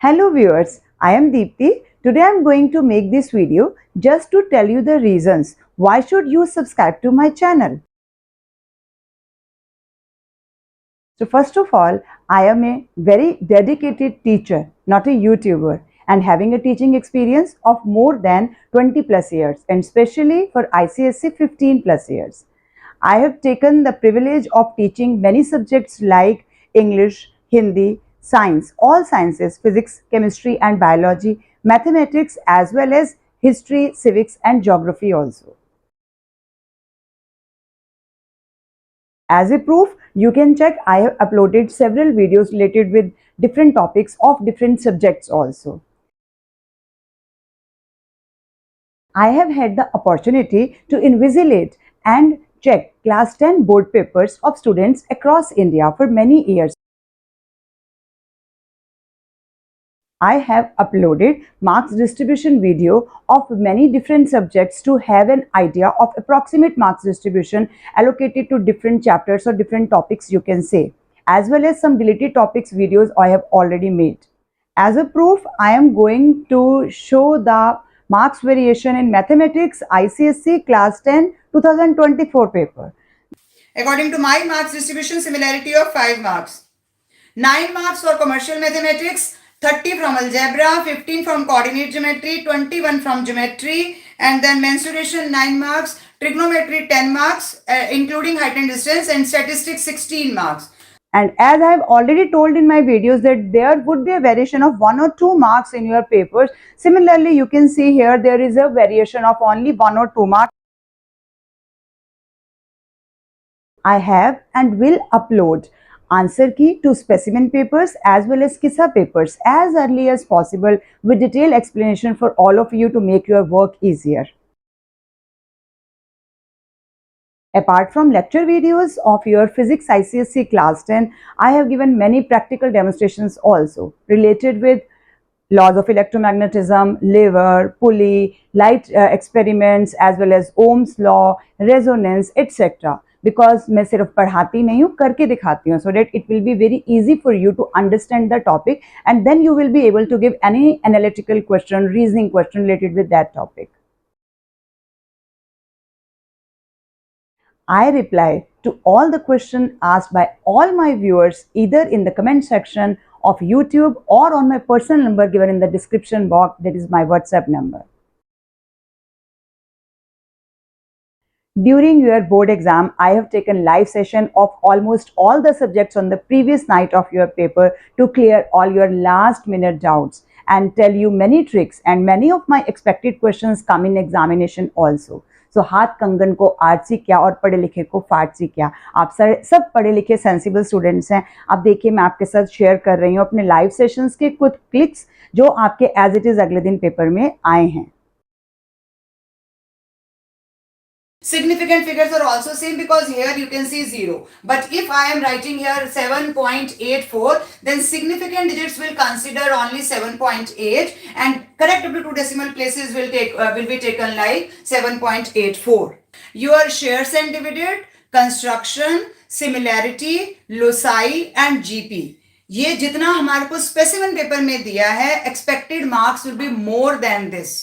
Hello viewers, I am Deepti. Today I am going to make this video just to tell you the reasons why should you subscribe to my channel. So first of all, I am a very dedicated teacher, not a YouTuber, and having a teaching experience of more than 20 plus years, and especially for ICSE 15 plus years. I have taken the privilege of teaching many subjects like English, Hindi, science, all sciences, physics, chemistry and biology, mathematics as well as history, civics and geography also. As a proof, you can check I have uploaded several videos related with different topics of different subjects also. I have had the opportunity to invigilate and check class 10 board papers of students across India for many years. I have uploaded marks distribution video of many different subjects to have an idea of approximate marks distribution allocated to different chapters or different topics you can say, as well as some deleted topics videos I have already made. As a proof, I am going to show the marks variation in mathematics ICSE class 10 2024 paper. According to my marks distribution, similarity of 5 marks. 9 marks for commercial mathematics, 30 from algebra, 15 from coordinate geometry, 21 from geometry, and then mensuration 9 marks, trigonometry 10 marks, including height and distance, and statistics 16 marks. And as I have already told in my videos that there would be a variation of 1 or 2 marks in your papers. Similarly, you can see here there is a variation of only 1 or 2 marks. I have and will upload answer key to specimen papers as well as KISA papers as early as possible with detailed explanation for all of you to make your work easier. Apart from lecture videos of your physics ICSE class 10, I have given many practical demonstrations also related with laws of electromagnetism, lever, pulley, light experiments as well as Ohm's law, resonance, etc. Because मैं सिर्फ पढ़ाती नहीं हूँ, करके दिखाती हूँ, so that it will be very easy for you to understand the topic and then you will be able to give any analytical question, reasoning question related with that topic. I reply to all the questions asked by all my viewers either in the comment section of YouTube or on my personal number given in the description box, that is my WhatsApp number. During your board exam, I have taken live session of almost all the subjects on the previous night of your paper to clear all your last minute doubts and tell you many tricks, and many of my expected questions come in examination also. सो हाथ कंगन को RC क्या और पढ़े लिखे को फारसी क्या। आप सब पढ़े लिखे सेंसिबल स्टूडेंट्स हैं। आप देखिए मैं आपके साथ शेयर कर रही हूँ अपने लाइव सेशंस के कुछ क्लिक्स जो आपके एज इट इज अगले दिन पेपर में आए हैं। Significant figures are also same because here you can see 0. But if I am writing here 7.84, then significant digits will consider only 7.8 and correctable to decimal places will be taken like 7.84. Your shares and dividend, construction, similarity, loci and GP. ये जितना हमारे को specimen paper में दिया है, expected marks will be more than this.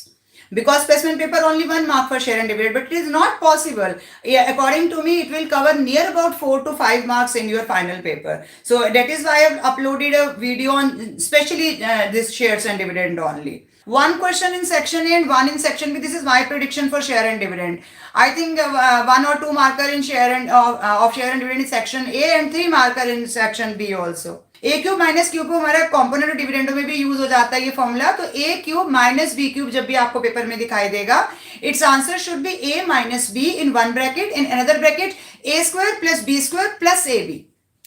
Because specimen paper only 1 mark for share and dividend, but it is not possible. Yeah, according to me, it will cover near about 4 to 5 marks in your final paper. So that is why I have uploaded a video on especially this shares and dividend only. One question in section A and one in section B. This is my prediction for share and dividend. I think 1 or 2 marker in share and of share and dividend in section A and 3 marker in section B also. A cube minus cube हमारा component dividendo में भी use हो जाता है ये formula. तो A cube minus B cube जब भी आपको पेपर में दिखाई देगा, its answer should be A minus B in one bracket, in another bracket A square plus B square plus A B,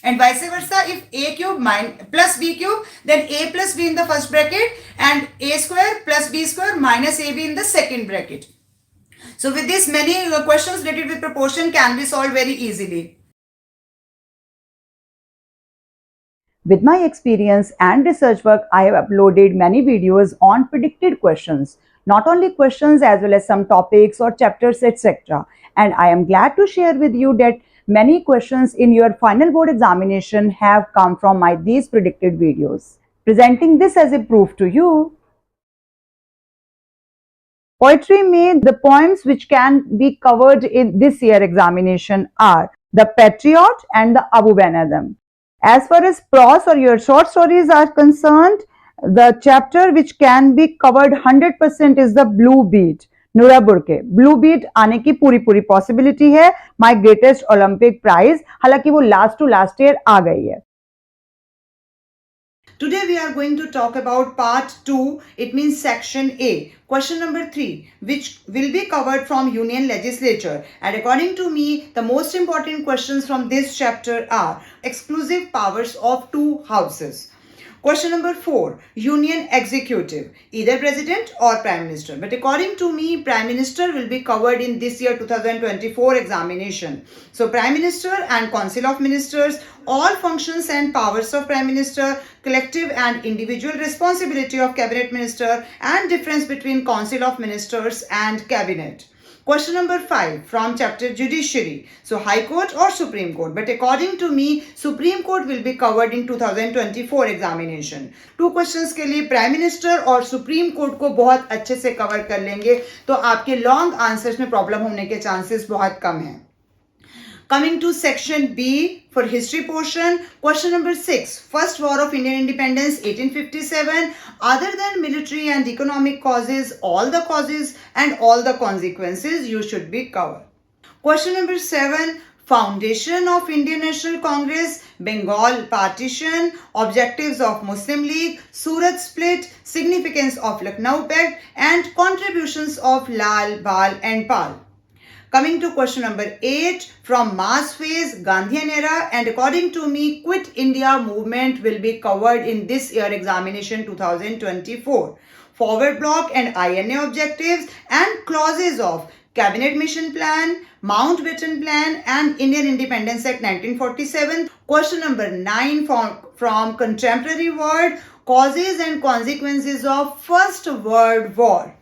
and vice versa. If a cube plus b cube, then a plus b in the first bracket and a square plus b square minus ab in the second bracket. So with this, many questions related with proportion can be solved very easily. With my experience and research work, I have uploaded many videos on predicted questions, not only questions as well as some topics or chapters, etc. And I am glad to share with you that many questions in your final board examination have come from these predicted videos. presenting this as a proof to you. Poetry में the poems which can be covered in this year examination are The Patriot and the Abu Benadem. As far as prose or your short stories are concerned, the chapter which can be covered 100% is the Blue Beat. नूरा बुरके blue beat आने की पूरी possibility है. माई greatest Olympic prize, हालांकि वो last to last year आ गई है. Today we are going to talk about part 2, it means section A. Question number 3, which will be covered from Union Legislature. And according to me, the most important questions from this chapter are exclusive powers of two houses. Question number 4, Union Executive, either President or Prime Minister. But according to me, Prime Minister will be covered in this year 2024 examination. So Prime Minister and Council of Ministers, all functions and powers of Prime Minister, collective and individual responsibility of Cabinet Minister, and difference between Council of Ministers and Cabinet. Question number 5 from chapter Judiciary. So High Court or Supreme Court. But according to me, Supreme Court will be covered in 2024 examination. 2 questions के लिए Prime Minister और Supreme Court को बहुत अच्छे से cover कर लेंगे तो आपके long answers में problem होने के chances बहुत कम हैं. Coming to section B for history portion, question number 6, First War of Indian Independence 1857, other than military and economic causes, all the causes and all the consequences you should be covered. Question number 7, Foundation of Indian National Congress, Bengal partition, objectives of Muslim League, Surat split, significance of Lucknow Pact, and contributions of Lal, Bal and Pal. Coming to question number 8, from mass phase, Gandhian era, and according to me, Quit India movement will be covered in this year examination 2024. Forward block and INA objectives and clauses of Cabinet Mission Plan, Mountbatten Plan, and Indian Independence Act 1947. Question number 9 from contemporary world, causes and consequences of First World War.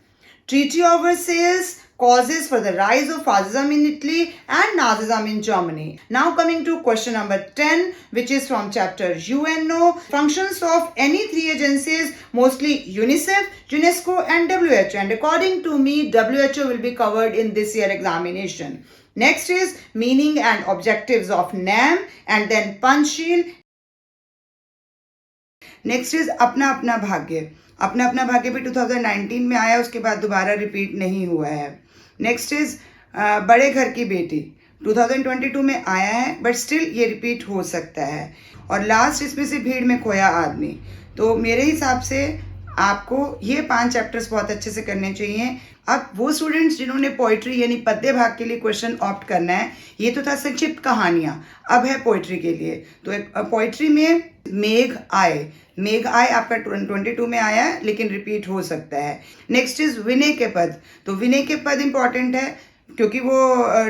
Treaty of Versailles, causes for the rise of fascism in Italy and Nazism in Germany. Now coming to question number 10, which is from chapter UNO, functions of any 3 agencies, mostly UNICEF, UNESCO and WHO. And according to me, WHO will be covered in this year examination. Next is meaning and objectives of NAM, and then Panchsheel. Next is अपना अपना भाग्य. अपना अपना भाग्य भी 2019 में आया, उसके बाद दोबारा रिपीट नहीं हुआ है. नेक्स्ट इज बड़े घर की बेटी 2022 में आया है, बट स्टिल ये रिपीट हो सकता है. और लास्ट इसमें से भीड़ में खोया आदमी. तो मेरे हिसाब से आपको ये 5 चैप्टर्स बहुत अच्छे से करने चाहिए. अब वो स्टूडेंट्स जिन्होंने पोइट्री यानी पद्य भाग के लिए क्वेश्चन ऑप्ट करना है, ये तो था संक्षिप्त कहानियाँ, अब है पोइट्री के लिए. तो पोइट्री में मेघ आए आपका 22 में आया है, लेकिन रिपीट हो सकता है. नेक्स्ट इज विनय के पद. तो विनय के पद इंपॉर्टेंट है क्योंकि वो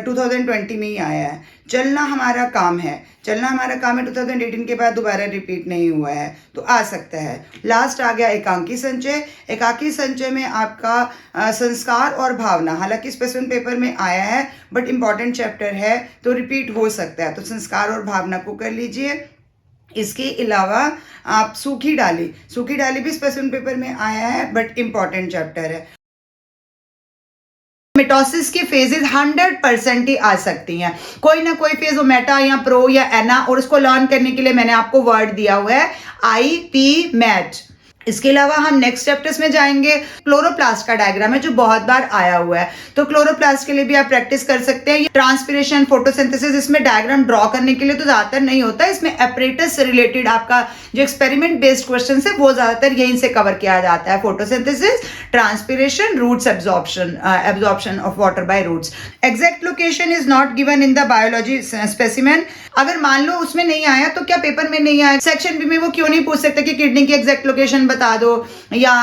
2020 में ही आया है. चलना हमारा काम है 2018 के बाद दोबारा रिपीट नहीं हुआ है, तो आ सकता है. लास्ट आ गया एकाकी संचय में आपका संस्कार और भावना, हालांकि स्पेशल पेपर में आया है बट इम्पॉर्टेंट चैप्टर है तो रिपीट हो सकता है. तो संस्कार और भावना को कर लीजिए. इसके अलावा आप सूखी डाली भी स्पेशल पेपर में आया है बट इम्पॉर्टेंट चैप्टर है. मिटोसिस की फेजेस 100% ही आ सकती हैं. कोई ना कोई फेज हो, मेटा या प्रो या एना, और उसको लर्न करने के लिए मैंने आपको वर्ड दिया हुआ है IP मैट. इसके अलावा हम नेक्स्ट चैप्टर्स में जाएंगे. क्लोरोप्लास्ट का डायग्राम है जो बहुत बार आया हुआ है, तो क्लोरोप्लास्ट के लिए भी आप प्रैक्टिस कर सकते हैं. ट्रांसपिरेशन, फोटोसिंथेसिस, इसमें डायग्राम ड्रॉ करने के लिए तो ज्यादातर नहीं होता है. इसमें एपरेटस से रिलेटेड आपका जो एक्सपेरिमेंट बेस्ड क्वेश्चन है वो ज्यादातर यहीं से कवर किया जाता है. Photosynthesis, transpiration, roots absorption of water by roots. Exact location is not given in the biology specimen. अगर मान लो उसमें नहीं आया तो क्या पेपर में नहीं आया, सेक्शन बी में वो क्यों नहीं पूछ सकते कि किडनी की एग्जैक्ट लोकेशन बता दो या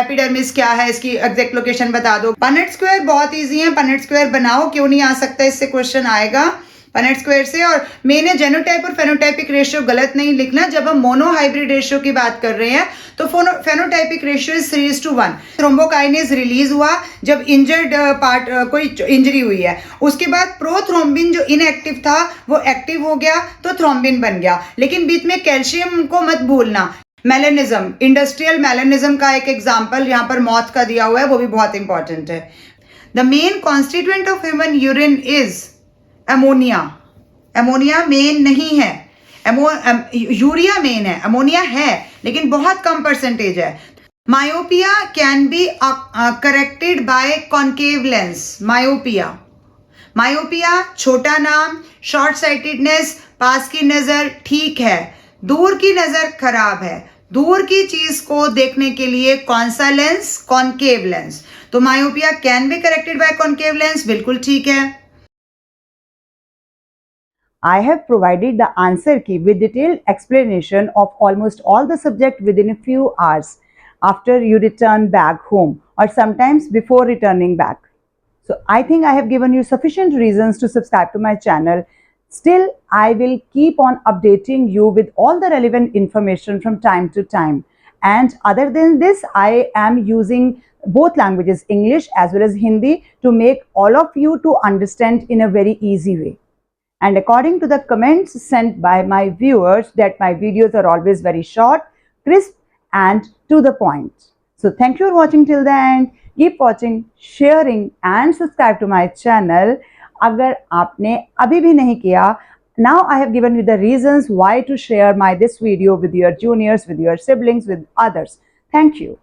एपिडर्मिस क्या है इसकी एग्जैक्ट लोकेशन बता दो. पनेट स्क्वायर बहुत इजी है, पनेट स्क्वायर बनाओ, क्यों नहीं आ सकता, इससे क्वेश्चन आएगा पनेट स्क्वायर से. और मैंने जेनोटाइप और फेनोटाइपिक रेशियो गलत नहीं लिखना. जब हम मोनोहाइब्रिड रेशियो की बात कर रहे हैं तो phenotypic ratio is 3:1. Thrombokinase release हुआ जब इंजर्ड पार्ट कोई इंजरी हुई है, उसके बाद प्रोथ्रोम्बिन जो इनएक्टिव था वो एक्टिव हो गया तो थ्रोम्बिन बन गया. लेकिन बीच में कैल्शियम को मत भूलना. मेलेनिज्म, इंडस्ट्रियल मेलेनिज्म का एक एग्जाम्पल यहाँ पर मौत का दिया हुआ है, वो भी बहुत इंपॉर्टेंट है. The main constituent of human urine is ammonia. Ammonia main नहीं है, यूरिया मेन है, अमोनिया है लेकिन बहुत कम परसेंटेज है. Myopia can be corrected by concave lens. Myopia छोटा नाम, शॉर्ट साइटेडनेस, पास की नजर ठीक है, दूर की नजर खराब है. दूर की चीज को देखने के लिए कौन सा लेंस? Concave lens. तो myopia can be corrected by concave lens, बिल्कुल ठीक है. I have provided the answer key with detailed explanation of almost all the subject within a few hours after you return back home or sometimes before returning back. So I think I have given you sufficient reasons to subscribe to my channel. Still, I will keep on updating you with all the relevant information from time to time. And other than this, I am using both languages, English as well as Hindi, to make all of you to understand in a very easy way. And according to the comments sent by my viewers, that my videos are always very short, crisp and to the point. So thank you for watching till the end. Keep watching, sharing and subscribe to my channel. अगर आपने अभी भी नहीं किया, now I have given you the reasons why to share this video with your juniors, with your siblings, with others. Thank you.